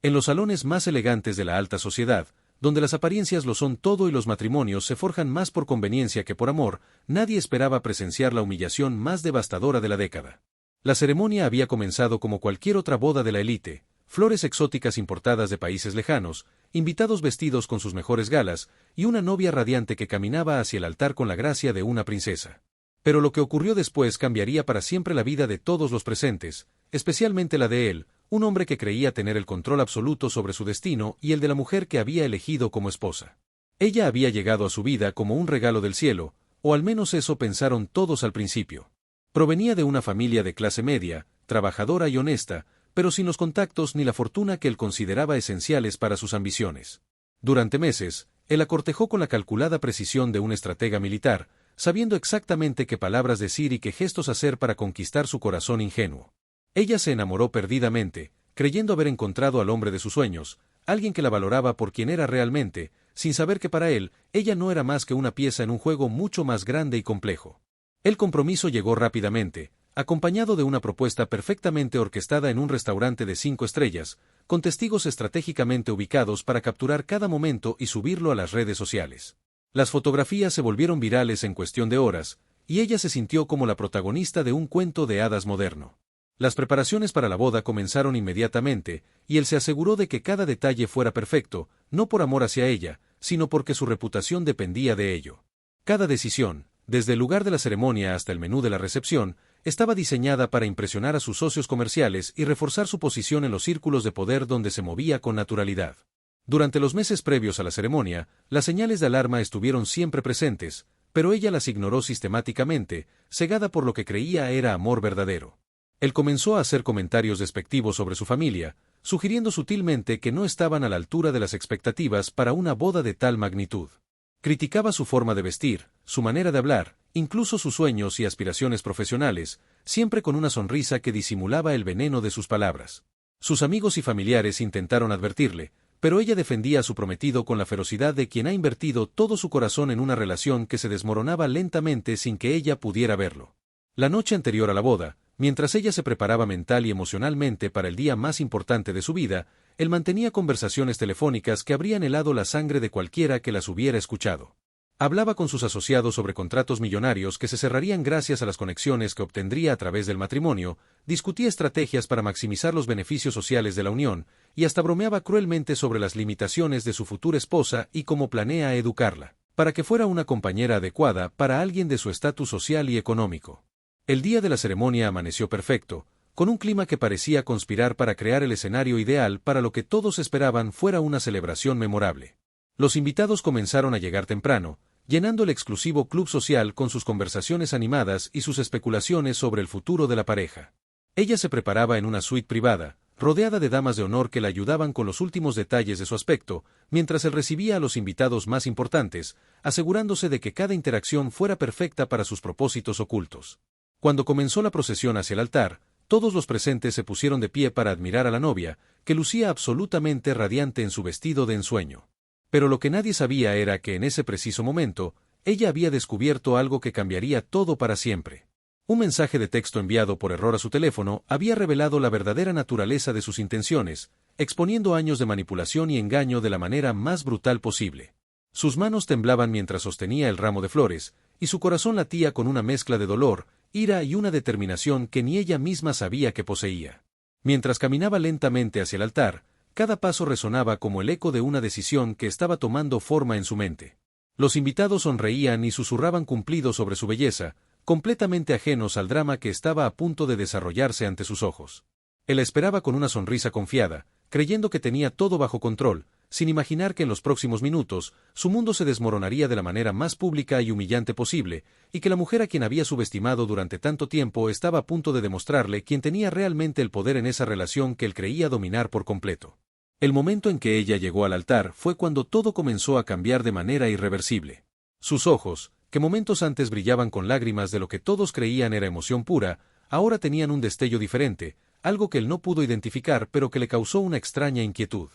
En los salones más elegantes de la alta sociedad, donde las apariencias lo son todo y los matrimonios se forjan más por conveniencia que por amor, nadie esperaba presenciar la humillación más devastadora de la década. La ceremonia había comenzado como cualquier otra boda de la élite, flores exóticas importadas de países lejanos, invitados vestidos con sus mejores galas, y una novia radiante que caminaba hacia el altar con la gracia de una princesa. Pero lo que ocurrió después cambiaría para siempre la vida de todos los presentes, especialmente la de él, un hombre que creía tener el control absoluto sobre su destino y el de la mujer que había elegido como esposa. Ella había llegado a su vida como un regalo del cielo, o al menos eso pensaron todos al principio. Provenía de una familia de clase media, trabajadora y honesta, pero sin los contactos ni la fortuna que él consideraba esenciales para sus ambiciones. Durante meses, él la cortejó con la calculada precisión de un estratega militar, sabiendo exactamente qué palabras decir y qué gestos hacer para conquistar su corazón ingenuo. Ella se enamoró perdidamente, creyendo haber encontrado al hombre de sus sueños, alguien que la valoraba por quien era realmente, sin saber que para él, ella no era más que una pieza en un juego mucho más grande y complejo. El compromiso llegó rápidamente, acompañado de una propuesta perfectamente orquestada en un restaurante de 5 estrellas, con testigos estratégicamente ubicados para capturar cada momento y subirlo a las redes sociales. Las fotografías se volvieron virales en cuestión de horas, y ella se sintió como la protagonista de un cuento de hadas moderno. Las preparaciones para la boda comenzaron inmediatamente, y él se aseguró de que cada detalle fuera perfecto, no por amor hacia ella, sino porque su reputación dependía de ello. Cada decisión, desde el lugar de la ceremonia hasta el menú de la recepción, estaba diseñada para impresionar a sus socios comerciales y reforzar su posición en los círculos de poder donde se movía con naturalidad. Durante los meses previos a la ceremonia, las señales de alarma estuvieron siempre presentes, pero ella las ignoró sistemáticamente, cegada por lo que creía era amor verdadero. Él comenzó a hacer comentarios despectivos sobre su familia, sugiriendo sutilmente que no estaban a la altura de las expectativas para una boda de tal magnitud. Criticaba su forma de vestir, su manera de hablar, incluso sus sueños y aspiraciones profesionales, siempre con una sonrisa que disimulaba el veneno de sus palabras. Sus amigos y familiares intentaron advertirle, pero ella defendía a su prometido con la ferocidad de quien ha invertido todo su corazón en una relación que se desmoronaba lentamente sin que ella pudiera verlo. La noche anterior a la boda, mientras ella se preparaba mental y emocionalmente para el día más importante de su vida, él mantenía conversaciones telefónicas que habrían helado la sangre de cualquiera que las hubiera escuchado. Hablaba con sus asociados sobre contratos millonarios que se cerrarían gracias a las conexiones que obtendría a través del matrimonio, discutía estrategias para maximizar los beneficios sociales de la unión, y hasta bromeaba cruelmente sobre las limitaciones de su futura esposa y cómo planea educarla, para que fuera una compañera adecuada para alguien de su estatus social y económico. El día de la ceremonia amaneció perfecto, con un clima que parecía conspirar para crear el escenario ideal para lo que todos esperaban fuera una celebración memorable. Los invitados comenzaron a llegar temprano, llenando el exclusivo club social con sus conversaciones animadas y sus especulaciones sobre el futuro de la pareja. Ella se preparaba en una suite privada, rodeada de damas de honor que la ayudaban con los últimos detalles de su aspecto, mientras él recibía a los invitados más importantes, asegurándose de que cada interacción fuera perfecta para sus propósitos ocultos. Cuando comenzó la procesión hacia el altar, todos los presentes se pusieron de pie para admirar a la novia, que lucía absolutamente radiante en su vestido de ensueño. Pero lo que nadie sabía era que en ese preciso momento, ella había descubierto algo que cambiaría todo para siempre. Un mensaje de texto enviado por error a su teléfono había revelado la verdadera naturaleza de sus intenciones, exponiendo años de manipulación y engaño de la manera más brutal posible. Sus manos temblaban mientras sostenía el ramo de flores, y su corazón latía con una mezcla de dolor, ira y una determinación que ni ella misma sabía que poseía. Mientras caminaba lentamente hacia el altar, cada paso resonaba como el eco de una decisión que estaba tomando forma en su mente. Los invitados sonreían y susurraban cumplidos sobre su belleza, completamente ajenos al drama que estaba a punto de desarrollarse ante sus ojos. Él esperaba con una sonrisa confiada, creyendo que tenía todo bajo control, sin imaginar que en los próximos minutos, su mundo se desmoronaría de la manera más pública y humillante posible, y que la mujer a quien había subestimado durante tanto tiempo estaba a punto de demostrarle quién tenía realmente el poder en esa relación que él creía dominar por completo. El momento en que ella llegó al altar fue cuando todo comenzó a cambiar de manera irreversible. Sus ojos, que momentos antes brillaban con lágrimas de lo que todos creían era emoción pura, ahora tenían un destello diferente, algo que él no pudo identificar pero que le causó una extraña inquietud.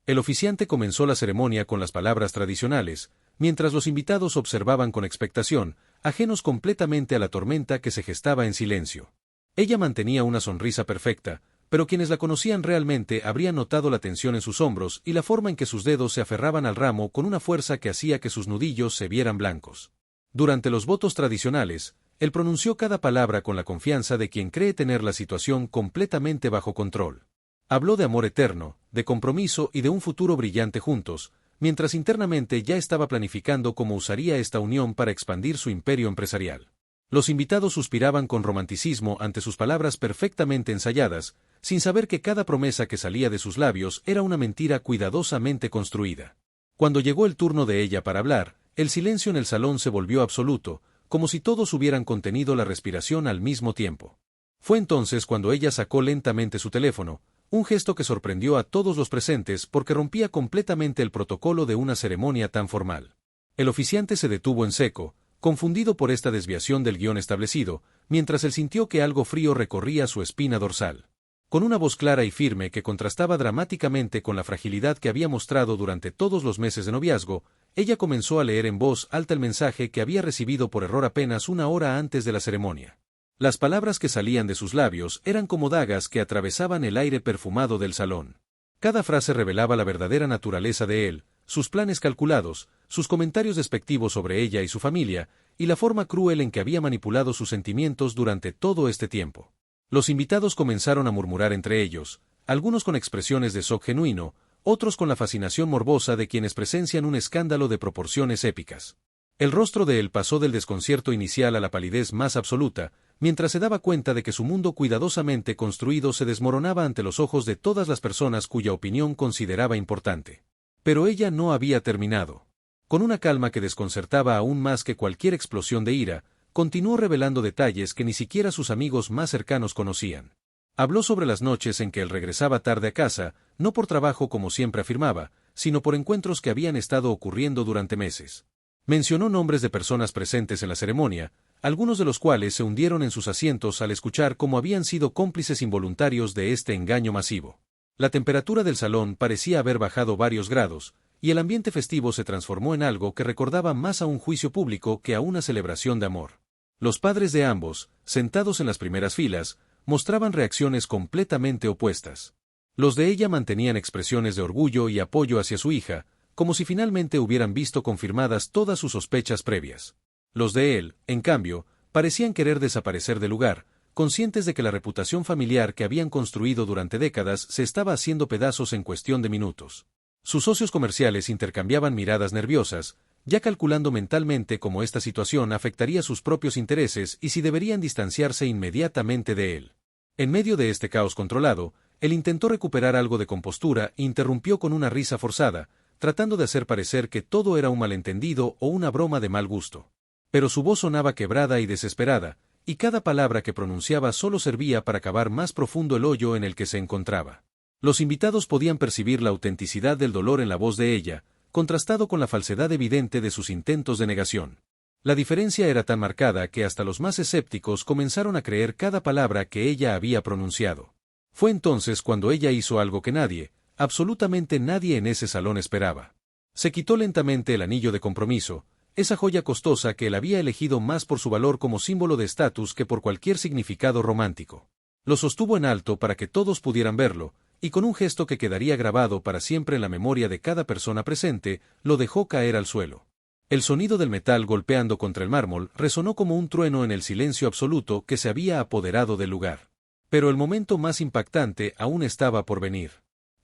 El oficiante comenzó la ceremonia con las palabras tradicionales, mientras los invitados observaban con expectación, ajenos completamente a la tormenta que se gestaba en silencio. Ella mantenía una sonrisa perfecta, pero quienes la conocían realmente habrían notado la tensión en sus hombros y la forma en que sus dedos se aferraban al ramo con una fuerza que hacía que sus nudillos se vieran blancos. Durante los votos tradicionales, él pronunció cada palabra con la confianza de quien cree tener la situación completamente bajo control. Habló de amor eterno, de compromiso y de un futuro brillante juntos, mientras internamente ya estaba planificando cómo usaría esta unión para expandir su imperio empresarial. Los invitados suspiraban con romanticismo ante sus palabras perfectamente ensayadas, sin saber que cada promesa que salía de sus labios era una mentira cuidadosamente construida. Cuando llegó el turno de ella para hablar, el silencio en el salón se volvió absoluto, como si todos hubieran contenido la respiración al mismo tiempo. Fue entonces cuando ella sacó lentamente su teléfono, un gesto que sorprendió a todos los presentes porque rompía completamente el protocolo de una ceremonia tan formal. El oficiante se detuvo en seco, confundido por esta desviación del guión establecido, mientras él sintió que algo frío recorría su espina dorsal. Con una voz clara y firme que contrastaba dramáticamente con la fragilidad que había mostrado durante todos los meses de noviazgo, ella comenzó a leer en voz alta el mensaje que había recibido por error apenas una hora antes de la ceremonia. Las palabras que salían de sus labios eran como dagas que atravesaban el aire perfumado del salón. Cada frase revelaba la verdadera naturaleza de él, sus planes calculados, sus comentarios despectivos sobre ella y su familia, y la forma cruel en que había manipulado sus sentimientos durante todo este tiempo. Los invitados comenzaron a murmurar entre ellos, algunos con expresiones de shock genuino, otros con la fascinación morbosa de quienes presencian un escándalo de proporciones épicas. El rostro de él pasó del desconcierto inicial a la palidez más absoluta, mientras se daba cuenta de que su mundo cuidadosamente construido se desmoronaba ante los ojos de todas las personas cuya opinión consideraba importante. Pero ella no había terminado. Con una calma que desconcertaba aún más que cualquier explosión de ira, continuó revelando detalles que ni siquiera sus amigos más cercanos conocían. Habló sobre las noches en que él regresaba tarde a casa, no por trabajo como siempre afirmaba, sino por encuentros que habían estado ocurriendo durante meses. Mencionó nombres de personas presentes en la ceremonia, algunos de los cuales se hundieron en sus asientos al escuchar cómo habían sido cómplices involuntarios de este engaño masivo. La temperatura del salón parecía haber bajado varios grados, y el ambiente festivo se transformó en algo que recordaba más a un juicio público que a una celebración de amor. Los padres de ambos, sentados en las primeras filas, mostraban reacciones completamente opuestas. Los de ella mantenían expresiones de orgullo y apoyo hacia su hija, como si finalmente hubieran visto confirmadas todas sus sospechas previas. Los de él, en cambio, parecían querer desaparecer del lugar, conscientes de que la reputación familiar que habían construido durante décadas se estaba haciendo pedazos en cuestión de minutos. Sus socios comerciales intercambiaban miradas nerviosas, ya calculando mentalmente cómo esta situación afectaría sus propios intereses y si deberían distanciarse inmediatamente de él. En medio de este caos controlado, él intentó recuperar algo de compostura e interrumpió con una risa forzada, tratando de hacer parecer que todo era un malentendido o una broma de mal gusto. Pero su voz sonaba quebrada y desesperada, y cada palabra que pronunciaba solo servía para cavar más profundo el hoyo en el que se encontraba. Los invitados podían percibir la autenticidad del dolor en la voz de ella, contrastado con la falsedad evidente de sus intentos de negación. La diferencia era tan marcada que hasta los más escépticos comenzaron a creer cada palabra que ella había pronunciado. Fue entonces cuando ella hizo algo que nadie, absolutamente nadie en ese salón esperaba. Se quitó lentamente el anillo de compromiso, esa joya costosa que él había elegido más por su valor como símbolo de estatus que por cualquier significado romántico. Lo sostuvo en alto para que todos pudieran verlo, y con un gesto que quedaría grabado para siempre en la memoria de cada persona presente, lo dejó caer al suelo. El sonido del metal golpeando contra el mármol resonó como un trueno en el silencio absoluto que se había apoderado del lugar. Pero el momento más impactante aún estaba por venir.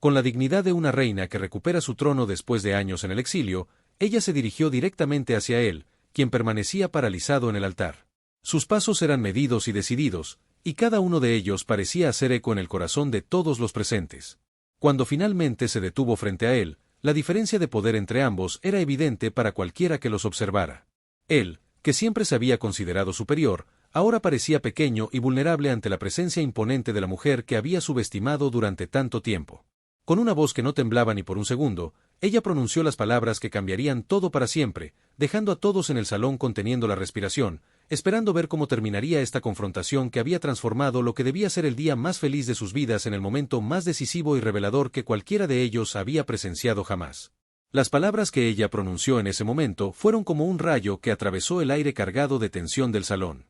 Con la dignidad de una reina que recupera su trono después de años en el exilio, ella se dirigió directamente hacia él, quien permanecía paralizado en el altar. Sus pasos eran medidos y decididos, y cada uno de ellos parecía hacer eco en el corazón de todos los presentes. Cuando finalmente se detuvo frente a él, la diferencia de poder entre ambos era evidente para cualquiera que los observara. Él, que siempre se había considerado superior, ahora parecía pequeño y vulnerable ante la presencia imponente de la mujer que había subestimado durante tanto tiempo. Con una voz que no temblaba ni por un segundo, ella pronunció las palabras que cambiarían todo para siempre, dejando a todos en el salón conteniendo la respiración, esperando ver cómo terminaría esta confrontación que había transformado lo que debía ser el día más feliz de sus vidas en el momento más decisivo y revelador que cualquiera de ellos había presenciado jamás. Las palabras que ella pronunció en ese momento fueron como un rayo que atravesó el aire cargado de tensión del salón.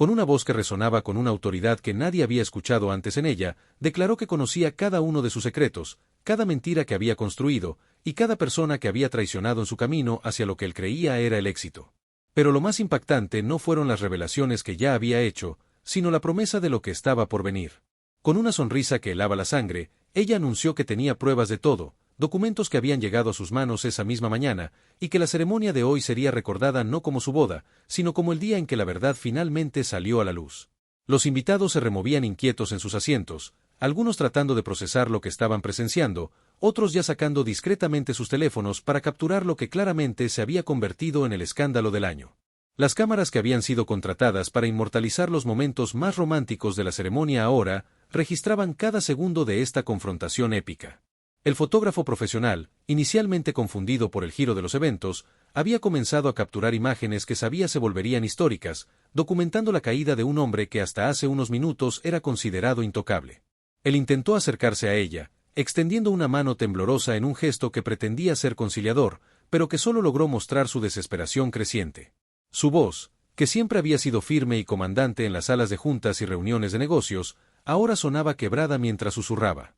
Con una voz que resonaba con una autoridad que nadie había escuchado antes en ella, declaró que conocía cada uno de sus secretos, cada mentira que había construido, y cada persona que había traicionado en su camino hacia lo que él creía era el éxito. Pero lo más impactante no fueron las revelaciones que ya había hecho, sino la promesa de lo que estaba por venir. Con una sonrisa que helaba la sangre, ella anunció que tenía pruebas de todo, documentos que habían llegado a sus manos esa misma mañana, y que la ceremonia de hoy sería recordada no como su boda, sino como el día en que la verdad finalmente salió a la luz. Los invitados se removían inquietos en sus asientos, algunos tratando de procesar lo que estaban presenciando, otros ya sacando discretamente sus teléfonos para capturar lo que claramente se había convertido en el escándalo del año. Las cámaras que habían sido contratadas para inmortalizar los momentos más románticos de la ceremonia ahora registraban cada segundo de esta confrontación épica. El fotógrafo profesional, inicialmente confundido por el giro de los eventos, había comenzado a capturar imágenes que sabía se volverían históricas, documentando la caída de un hombre que hasta hace unos minutos era considerado intocable. Él intentó acercarse a ella, extendiendo una mano temblorosa en un gesto que pretendía ser conciliador, pero que solo logró mostrar su desesperación creciente. Su voz, que siempre había sido firme y comandante en las salas de juntas y reuniones de negocios, ahora sonaba quebrada mientras susurraba.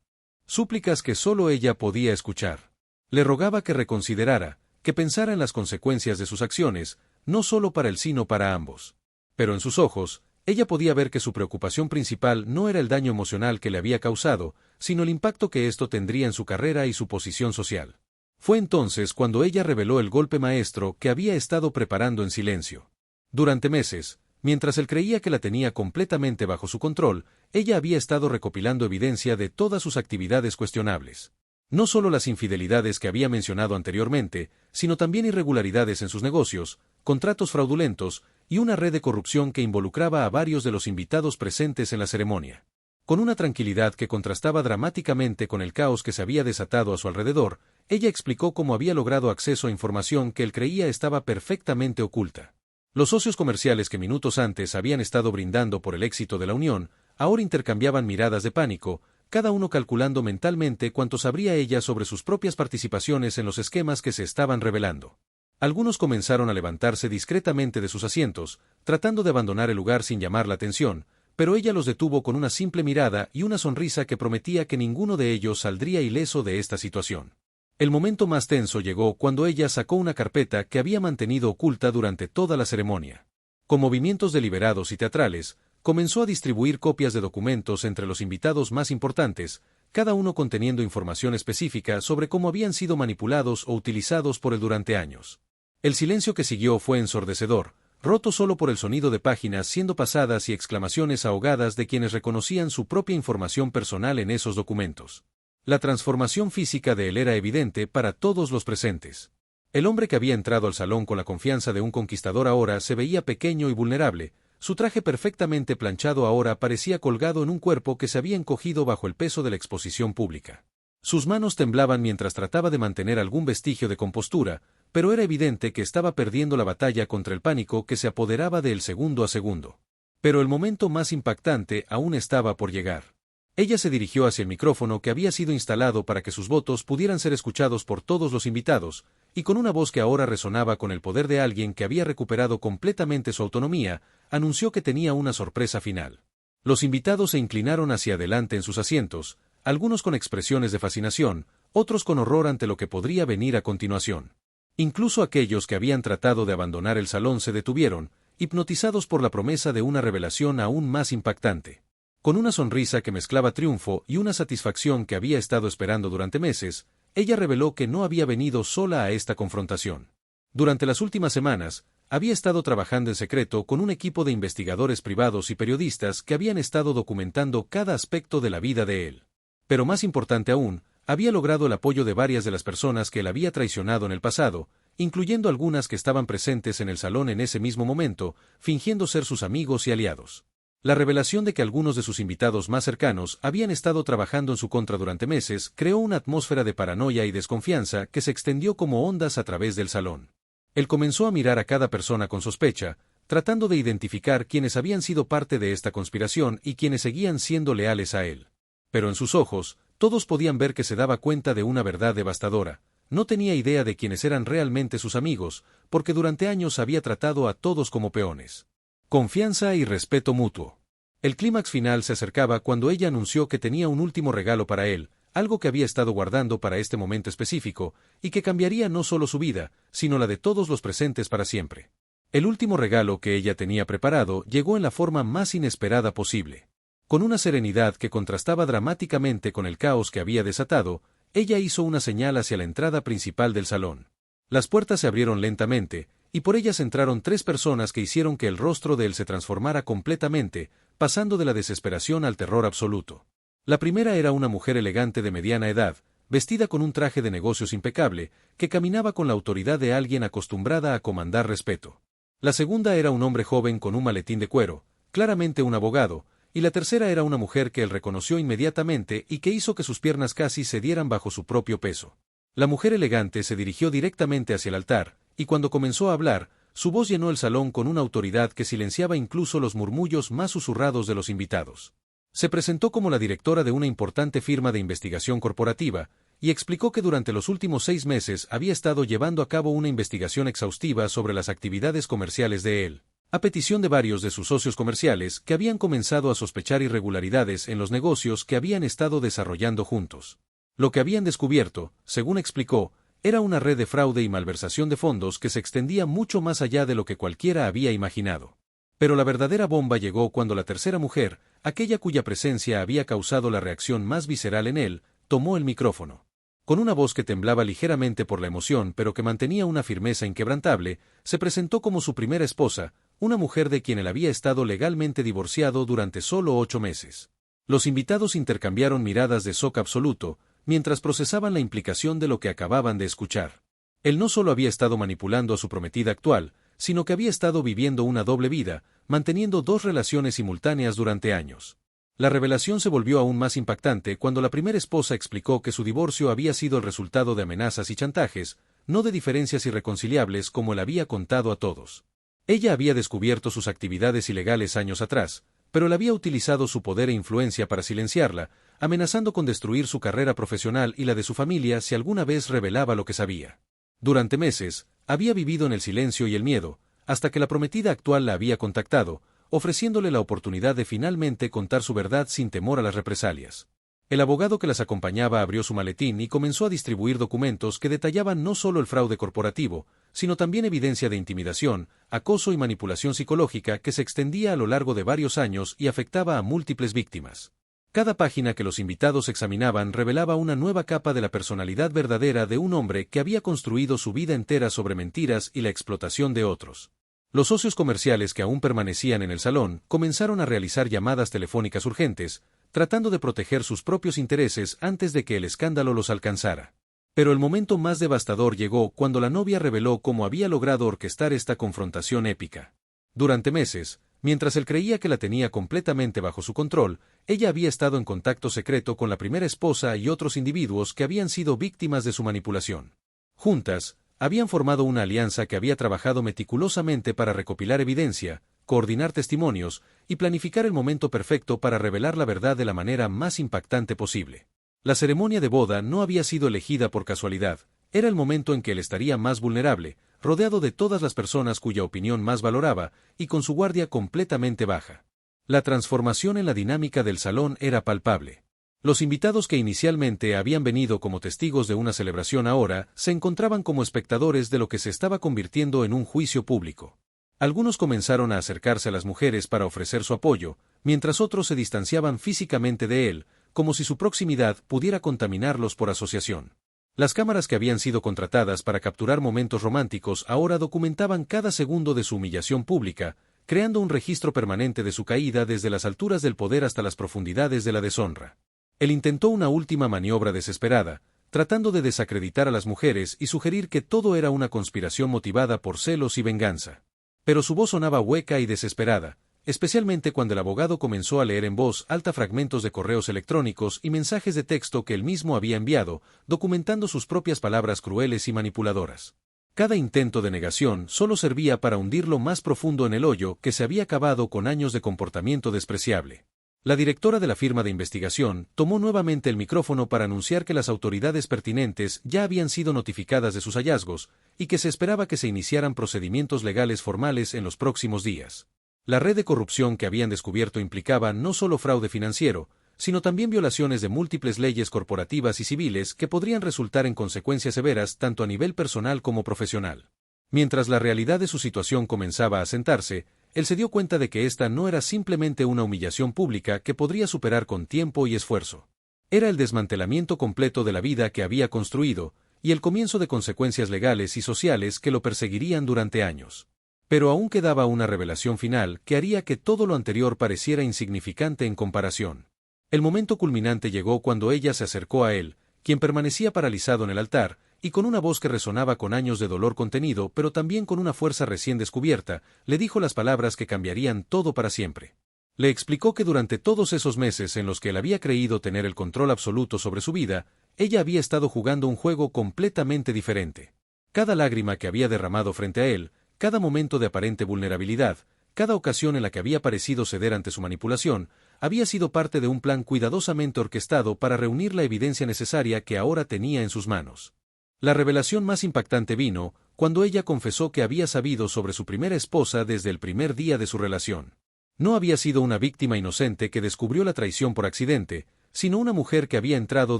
Súplicas que solo ella podía escuchar. Le rogaba que reconsiderara, que pensara en las consecuencias de sus acciones, no solo para él sino para ambos. Pero en sus ojos, ella podía ver que su preocupación principal no era el daño emocional que le había causado, sino el impacto que esto tendría en su carrera y su posición social. Fue entonces cuando ella reveló el golpe maestro que había estado preparando en silencio. Durante meses, mientras él creía que la tenía completamente bajo su control, ella había estado recopilando evidencia de todas sus actividades cuestionables. No solo las infidelidades que había mencionado anteriormente, sino también irregularidades en sus negocios, contratos fraudulentos y una red de corrupción que involucraba a varios de los invitados presentes en la ceremonia. Con una tranquilidad que contrastaba dramáticamente con el caos que se había desatado a su alrededor, ella explicó cómo había logrado acceso a información que él creía estaba perfectamente oculta. Los socios comerciales que minutos antes habían estado brindando por el éxito de la unión, ahora intercambiaban miradas de pánico, cada uno calculando mentalmente cuánto sabría ella sobre sus propias participaciones en los esquemas que se estaban revelando. Algunos comenzaron a levantarse discretamente de sus asientos, tratando de abandonar el lugar sin llamar la atención, pero ella los detuvo con una simple mirada y una sonrisa que prometía que ninguno de ellos saldría ileso de esta situación. El momento más tenso llegó cuando ella sacó una carpeta que había mantenido oculta durante toda la ceremonia. Con movimientos deliberados y teatrales, comenzó a distribuir copias de documentos entre los invitados más importantes, cada uno conteniendo información específica sobre cómo habían sido manipulados o utilizados por él durante años. El silencio que siguió fue ensordecedor, roto solo por el sonido de páginas siendo pasadas y exclamaciones ahogadas de quienes reconocían su propia información personal en esos documentos. La transformación física de él era evidente para todos los presentes. El hombre que había entrado al salón con la confianza de un conquistador ahora se veía pequeño y vulnerable, su traje perfectamente planchado ahora parecía colgado en un cuerpo que se había encogido bajo el peso de la exposición pública. Sus manos temblaban mientras trataba de mantener algún vestigio de compostura, pero era evidente que estaba perdiendo la batalla contra el pánico que se apoderaba de él segundo a segundo. Pero el momento más impactante aún estaba por llegar. Ella se dirigió hacia el micrófono que había sido instalado para que sus votos pudieran ser escuchados por todos los invitados, y con una voz que ahora resonaba con el poder de alguien que había recuperado completamente su autonomía, anunció que tenía una sorpresa final. Los invitados se inclinaron hacia adelante en sus asientos, algunos con expresiones de fascinación, otros con horror ante lo que podría venir a continuación. Incluso aquellos que habían tratado de abandonar el salón se detuvieron, hipnotizados por la promesa de una revelación aún más impactante. Con una sonrisa que mezclaba triunfo y una satisfacción que había estado esperando durante meses, ella reveló que no había venido sola a esta confrontación. Durante las últimas semanas, había estado trabajando en secreto con un equipo de investigadores privados y periodistas que habían estado documentando cada aspecto de la vida de él. Pero más importante aún, había logrado el apoyo de varias de las personas que él había traicionado en el pasado, incluyendo algunas que estaban presentes en el salón en ese mismo momento, fingiendo ser sus amigos y aliados. La revelación de que algunos de sus invitados más cercanos habían estado trabajando en su contra durante meses creó una atmósfera de paranoia y desconfianza que se extendió como ondas a través del salón. Él comenzó a mirar a cada persona con sospecha, tratando de identificar quiénes habían sido parte de esta conspiración y quiénes seguían siendo leales a él. Pero en sus ojos, todos podían ver que se daba cuenta de una verdad devastadora. No tenía idea de quiénes eran realmente sus amigos, porque durante años había tratado a todos como peones. Confianza y respeto mutuo. El clímax final se acercaba cuando ella anunció que tenía un último regalo para él, algo que había estado guardando para este momento específico, y que cambiaría no solo su vida, sino la de todos los presentes para siempre. El último regalo que ella tenía preparado llegó en la forma más inesperada posible. Con una serenidad que contrastaba dramáticamente con el caos que había desatado, ella hizo una señal hacia la entrada principal del salón. Las puertas se abrieron lentamente, y por ellas entraron 3 personas que hicieron que el rostro de él se transformara completamente, pasando de la desesperación al terror absoluto. La primera era una mujer elegante de mediana edad, vestida con un traje de negocios impecable, que caminaba con la autoridad de alguien acostumbrada a comandar respeto. La segunda era un hombre joven con un maletín de cuero, claramente un abogado, y la tercera era una mujer que él reconoció inmediatamente y que hizo que sus piernas casi cedieran bajo su propio peso. La mujer elegante se dirigió directamente hacia el altar, y cuando comenzó a hablar, su voz llenó el salón con una autoridad que silenciaba incluso los murmullos más susurrados de los invitados. Se presentó como la directora de una importante firma de investigación corporativa, y explicó que durante los últimos 6 meses había estado llevando a cabo una investigación exhaustiva sobre las actividades comerciales de él, a petición de varios de sus socios comerciales que habían comenzado a sospechar irregularidades en los negocios que habían estado desarrollando juntos. Lo que habían descubierto, según explicó, era una red de fraude y malversación de fondos que se extendía mucho más allá de lo que cualquiera había imaginado. Pero la verdadera bomba llegó cuando la tercera mujer, aquella cuya presencia había causado la reacción más visceral en él, tomó el micrófono. Con una voz que temblaba ligeramente por la emoción pero que mantenía una firmeza inquebrantable, se presentó como su primera esposa, una mujer de quien él había estado legalmente divorciado durante solo 8 meses. Los invitados intercambiaron miradas de shock absoluto, mientras procesaban la implicación de lo que acababan de escuchar. Él no solo había estado manipulando a su prometida actual, sino que había estado viviendo una doble vida, manteniendo 2 relaciones simultáneas durante años. La revelación se volvió aún más impactante cuando la primera esposa explicó que su divorcio había sido el resultado de amenazas y chantajes, no de diferencias irreconciliables como él había contado a todos. Ella había descubierto sus actividades ilegales años atrás, pero él había utilizado su poder e influencia para silenciarla, amenazando con destruir su carrera profesional y la de su familia si alguna vez revelaba lo que sabía. Durante meses, había vivido en el silencio y el miedo, hasta que la prometida actual la había contactado, ofreciéndole la oportunidad de finalmente contar su verdad sin temor a las represalias. El abogado que las acompañaba abrió su maletín y comenzó a distribuir documentos que detallaban no solo el fraude corporativo, sino también evidencia de intimidación, acoso y manipulación psicológica que se extendía a lo largo de varios años y afectaba a múltiples víctimas. Cada página que los invitados examinaban revelaba una nueva capa de la personalidad verdadera de un hombre que había construido su vida entera sobre mentiras y la explotación de otros. Los socios comerciales que aún permanecían en el salón comenzaron a realizar llamadas telefónicas urgentes, tratando de proteger sus propios intereses antes de que el escándalo los alcanzara. Pero el momento más devastador llegó cuando la novia reveló cómo había logrado orquestar esta confrontación épica. Durante meses, mientras él creía que la tenía completamente bajo su control, ella había estado en contacto secreto con la primera esposa y otros individuos que habían sido víctimas de su manipulación. Juntas, habían formado una alianza que había trabajado meticulosamente para recopilar evidencia, coordinar testimonios y planificar el momento perfecto para revelar la verdad de la manera más impactante posible. La ceremonia de boda no había sido elegida por casualidad, era el momento en que él estaría más vulnerable, rodeado de todas las personas cuya opinión más valoraba, y con su guardia completamente baja. La transformación en la dinámica del salón era palpable. Los invitados que inicialmente habían venido como testigos de una celebración ahora se encontraban como espectadores de lo que se estaba convirtiendo en un juicio público. Algunos comenzaron a acercarse a las mujeres para ofrecer su apoyo, mientras otros se distanciaban físicamente de él, como si su proximidad pudiera contaminarlos por asociación. Las cámaras que habían sido contratadas para capturar momentos románticos ahora documentaban cada segundo de su humillación pública, creando un registro permanente de su caída desde las alturas del poder hasta las profundidades de la deshonra. Él intentó una última maniobra desesperada, tratando de desacreditar a las mujeres y sugerir que todo era una conspiración motivada por celos y venganza. Pero su voz sonaba hueca y desesperada, especialmente cuando el abogado comenzó a leer en voz alta fragmentos de correos electrónicos y mensajes de texto que él mismo había enviado, documentando sus propias palabras crueles y manipuladoras. Cada intento de negación solo servía para hundirlo más profundo en el hoyo que se había cavado con años de comportamiento despreciable. La directora de la firma de investigación tomó nuevamente el micrófono para anunciar que las autoridades pertinentes ya habían sido notificadas de sus hallazgos y que se esperaba que se iniciaran procedimientos legales formales en los próximos días. La red de corrupción que habían descubierto implicaba no solo fraude financiero, sino también violaciones de múltiples leyes corporativas y civiles que podrían resultar en consecuencias severas tanto a nivel personal como profesional. Mientras la realidad de su situación comenzaba a asentarse, él se dio cuenta de que esta no era simplemente una humillación pública que podría superar con tiempo y esfuerzo. Era el desmantelamiento completo de la vida que había construido, y el comienzo de consecuencias legales y sociales que lo perseguirían durante años. Pero aún quedaba una revelación final que haría que todo lo anterior pareciera insignificante en comparación. El momento culminante llegó cuando ella se acercó a él, quien permanecía paralizado en el altar, y con una voz que resonaba con años de dolor contenido, pero también con una fuerza recién descubierta, le dijo las palabras que cambiarían todo para siempre. Le explicó que durante todos esos meses en los que él había creído tener el control absoluto sobre su vida, ella había estado jugando un juego completamente diferente. Cada lágrima que había derramado frente a él, cada momento de aparente vulnerabilidad, cada ocasión en la que había parecido ceder ante su manipulación, había sido parte de un plan cuidadosamente orquestado para reunir la evidencia necesaria que ahora tenía en sus manos. La revelación más impactante vino cuando ella confesó que había sabido sobre su primera esposa desde el primer día de su relación. No había sido una víctima inocente que descubrió la traición por accidente, sino una mujer que había entrado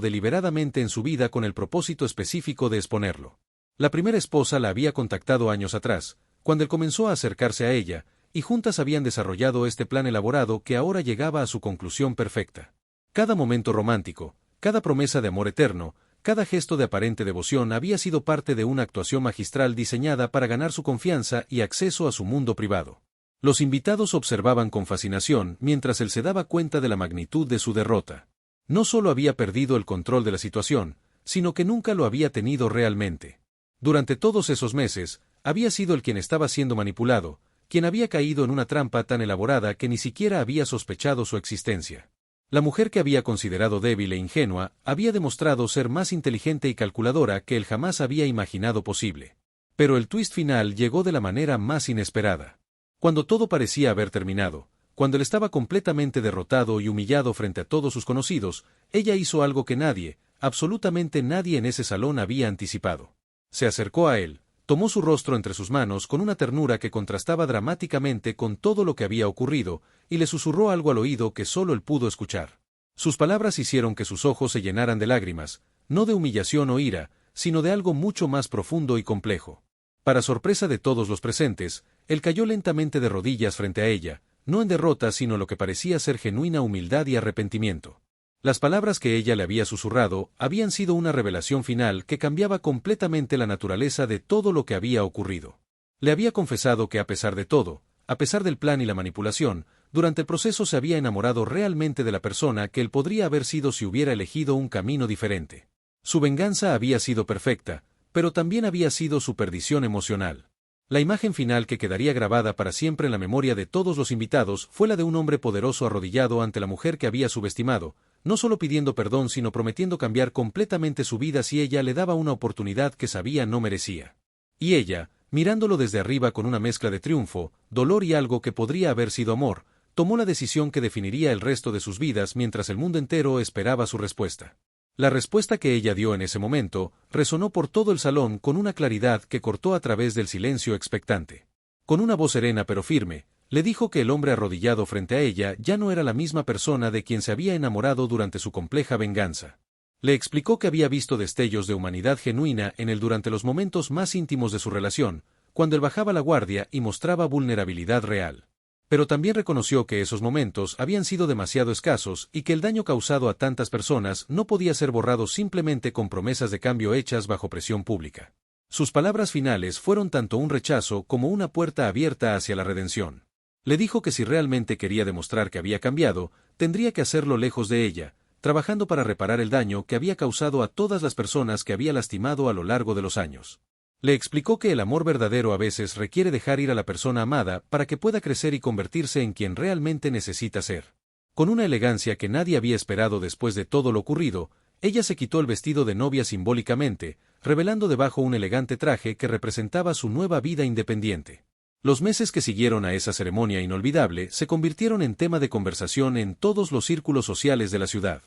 deliberadamente en su vida con el propósito específico de exponerlo. La primera esposa la había contactado años atrás, cuando él comenzó a acercarse a ella, y juntas habían desarrollado este plan elaborado que ahora llegaba a su conclusión perfecta. Cada momento romántico, cada promesa de amor eterno, cada gesto de aparente devoción había sido parte de una actuación magistral diseñada para ganar su confianza y acceso a su mundo privado. Los invitados observaban con fascinación mientras él se daba cuenta de la magnitud de su derrota. No solo había perdido el control de la situación, sino que nunca lo había tenido realmente. Durante todos esos meses, había sido el quien estaba siendo manipulado, quien había caído en una trampa tan elaborada que ni siquiera había sospechado su existencia. La mujer que había considerado débil e ingenua había demostrado ser más inteligente y calculadora que él jamás había imaginado posible. Pero el twist final llegó de la manera más inesperada. Cuando todo parecía haber terminado, cuando él estaba completamente derrotado y humillado frente a todos sus conocidos, ella hizo algo que nadie, absolutamente nadie en ese salón había anticipado. Se acercó a él, tomó su rostro entre sus manos con una ternura que contrastaba dramáticamente con todo lo que había ocurrido, y le susurró algo al oído que solo él pudo escuchar. Sus palabras hicieron que sus ojos se llenaran de lágrimas, no de humillación o ira, sino de algo mucho más profundo y complejo. Para sorpresa de todos los presentes, él cayó lentamente de rodillas frente a ella, no en derrota sino lo que parecía ser genuina humildad y arrepentimiento. Las palabras que ella le había susurrado habían sido una revelación final que cambiaba completamente la naturaleza de todo lo que había ocurrido. Le había confesado que a pesar de todo, a pesar del plan y la manipulación, durante el proceso se había enamorado realmente de la persona que él podría haber sido si hubiera elegido un camino diferente. Su venganza había sido perfecta, pero también había sido su perdición emocional. La imagen final que quedaría grabada para siempre en la memoria de todos los invitados fue la de un hombre poderoso arrodillado ante la mujer que había subestimado, no solo pidiendo perdón sino prometiendo cambiar completamente su vida si ella le daba una oportunidad que sabía no merecía. Y ella, mirándolo desde arriba con una mezcla de triunfo, dolor y algo que podría haber sido amor, tomó la decisión que definiría el resto de sus vidas mientras el mundo entero esperaba su respuesta. La respuesta que ella dio en ese momento resonó por todo el salón con una claridad que cortó a través del silencio expectante. Con una voz serena pero firme, le dijo que el hombre arrodillado frente a ella ya no era la misma persona de quien se había enamorado durante su compleja venganza. Le explicó que había visto destellos de humanidad genuina en él durante los momentos más íntimos de su relación, cuando él bajaba la guardia y mostraba vulnerabilidad real. Pero también reconoció que esos momentos habían sido demasiado escasos y que el daño causado a tantas personas no podía ser borrado simplemente con promesas de cambio hechas bajo presión pública. Sus palabras finales fueron tanto un rechazo como una puerta abierta hacia la redención. Le dijo que si realmente quería demostrar que había cambiado, tendría que hacerlo lejos de ella, trabajando para reparar el daño que había causado a todas las personas que había lastimado a lo largo de los años. Le explicó que el amor verdadero a veces requiere dejar ir a la persona amada para que pueda crecer y convertirse en quien realmente necesita ser. Con una elegancia que nadie había esperado después de todo lo ocurrido, ella se quitó el vestido de novia simbólicamente, revelando debajo un elegante traje que representaba su nueva vida independiente. Los meses que siguieron a esa ceremonia inolvidable se convirtieron en tema de conversación en todos los círculos sociales de la ciudad.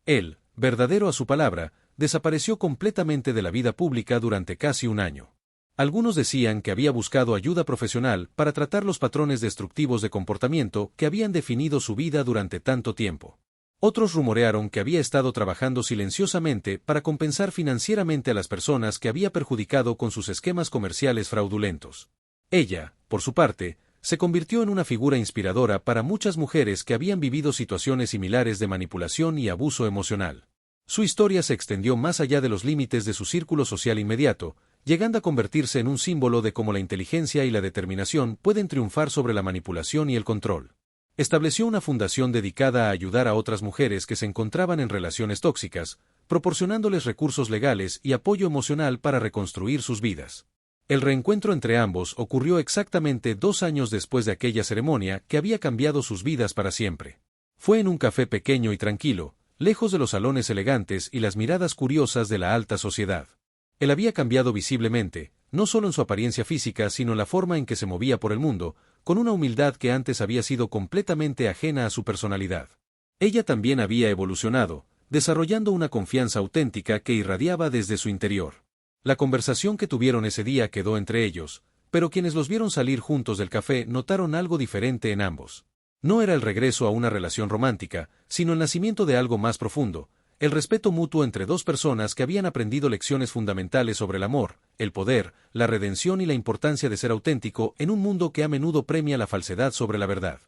Él, verdadero a su palabra, desapareció completamente de la vida pública durante casi un año. Algunos decían que había buscado ayuda profesional para tratar los patrones destructivos de comportamiento que habían definido su vida durante tanto tiempo. Otros rumorearon que había estado trabajando silenciosamente para compensar financieramente a las personas que había perjudicado con sus esquemas comerciales fraudulentos. Ella, por su parte, se convirtió en una figura inspiradora para muchas mujeres que habían vivido situaciones similares de manipulación y abuso emocional. Su historia se extendió más allá de los límites de su círculo social inmediato, llegando a convertirse en un símbolo de cómo la inteligencia y la determinación pueden triunfar sobre la manipulación y el control. Estableció una fundación dedicada a ayudar a otras mujeres que se encontraban en relaciones tóxicas, proporcionándoles recursos legales y apoyo emocional para reconstruir sus vidas. El reencuentro entre ambos ocurrió exactamente 2 años después de aquella ceremonia que había cambiado sus vidas para siempre. Fue en un café pequeño y tranquilo, lejos de los salones elegantes y las miradas curiosas de la alta sociedad. Él había cambiado visiblemente, no solo en su apariencia física sino en la forma en que se movía por el mundo, con una humildad que antes había sido completamente ajena a su personalidad. Ella también había evolucionado, desarrollando una confianza auténtica que irradiaba desde su interior. La conversación que tuvieron ese día quedó entre ellos, pero quienes los vieron salir juntos del café notaron algo diferente en ambos. No era el regreso a una relación romántica, sino el nacimiento de algo más profundo, el respeto mutuo entre dos personas que habían aprendido lecciones fundamentales sobre el amor, el poder, la redención y la importancia de ser auténtico en un mundo que a menudo premia la falsedad sobre la verdad.